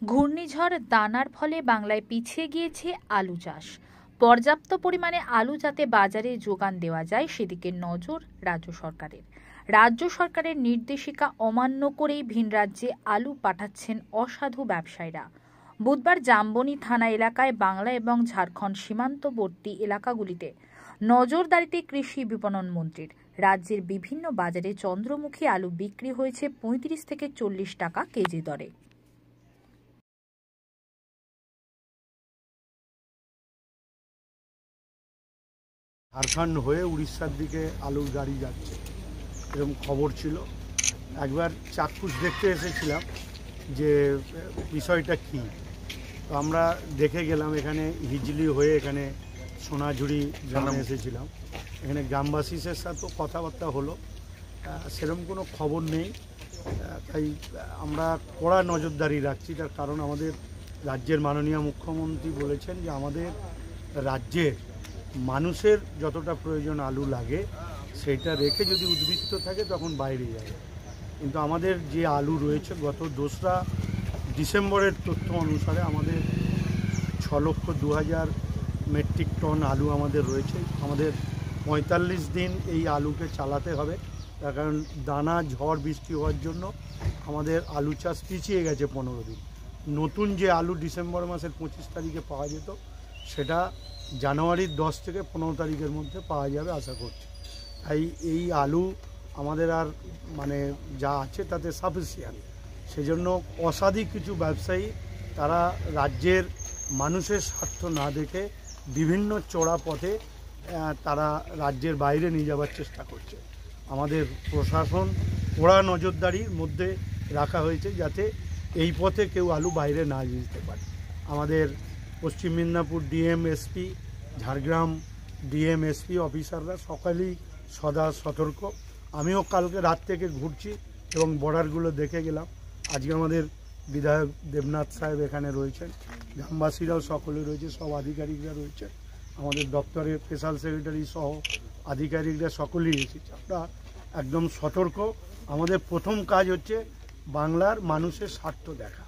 ঘূর্ণিঝড় দানার ফলে বাংলায় পিছিয়ে গিয়েছে আলু চাষ। পর্যাপ্ত পরিমাণে আলু যাতে বাজারে যোগান দেওয়া যায় সেদিকে নজর রাজ্য সরকারের নির্দেশিকা অমান্য করেই ভিন রাজ্যে আলু পাঠাচ্ছেন অসাধু ব্যবসায়ীরা। বুধবার জামবনি থানা এলাকায় বাংলা এবং ঝাড়খণ্ড সীমান্তবর্তী এলাকাগুলিতে নজরদারিতে কৃষি বিপণন মন্ত্রীর রাজ্যের বিভিন্ন বাজারে চন্দ্রমুখী আলু বিক্রি হয়েছে ৩৫ থেকে ৪০ টাকা কেজি দরে। ঝাড়খণ্ড হয়ে উড়িষ্যার দিকে আলুর গাড়ি যাচ্ছে এরকম খবর ছিল। একবার চাক্ষুষ দেখতে এসেছিলাম যে বিষয়টা কী, তো আমরা দেখে গেলাম। এখানে হিজলি হয়ে এখানে সোনাঝুরি গ্রামে এসেছিলাম। এখানে গ্রামবাসীদের সাথেও কথাবার্তা হলো, সেরকম কোনো খবর নেই। তাই আমরা কড়া নজরদারি রাখছি। তার কারণ আমাদের রাজ্যের মাননীয় মুখ্যমন্ত্রী বলেছেন যে আমাদের রাজ্যের মানুষের যতটা প্রয়োজন আলু লাগে সেইটা রেখে যদি উদ্বৃত্ত থাকে তখন বাইরে যাবে। কিন্তু আমাদের যে আলু রয়েছে গত 2রা ডিসেম্বরের তথ্য অনুসারে আমাদের 6,02,000 মেট্রিক টন আলু আমাদের রয়েছে। আমাদের 45 দিন এই আলুকে চালাতে হবে। তার কারণ দানা ঝড় বৃষ্টি হওয়ার জন্য আমাদের আলু চাষ পিছিয়ে গেছে 15 দিন। নতুন যে আলু ডিসেম্বর মাসের 25 তারিখে পাওয়া যেত সেটা জানুয়ারির 10 থেকে 15 তারিখের মধ্যে পাওয়া যাবে আশা করছি। তাই এই আলু আমাদের আর যা আছে তাতে সাফিসিয়েন্ট। সেজন্য অসাধু কিছু ব্যবসায়ী তারা রাজ্যের মানুষের স্বার্থ না দেখে বিভিন্ন চোরা পথে তারা রাজ্যের বাইরে নিয়ে যাওয়ার চেষ্টা করছে। আমাদের প্রশাসন কড়া নজরদারির মধ্যে রাখা হয়েছে যাতে এই পথে কেউ আলু বাইরে না যেতে পারে। আমাদের পশ্চিম Medinipur DM SP, Jhargram DM SP অফিসাররা সকালেই সদা সতর্ক। আমিও কালকে রাত থেকে ঘুরছি এবং বর্ডারগুলো দেখে গেলাম। আজকে আমাদের বিধায়ক দেবনাথ সাহেব এখানে রয়েছেন, গ্রামবাসীরাও সকলে রয়েছে, সব আধিকারিকরা রয়েছে, আমাদের দপ্তরের স্পেশাল সেক্রেটারি সহ আধিকারিকরা সকলেই এসেছে। আমরা একদম সতর্ক। আমাদের প্রথম কাজ হচ্ছে বাংলার মানুষের স্বার্থ দেখা।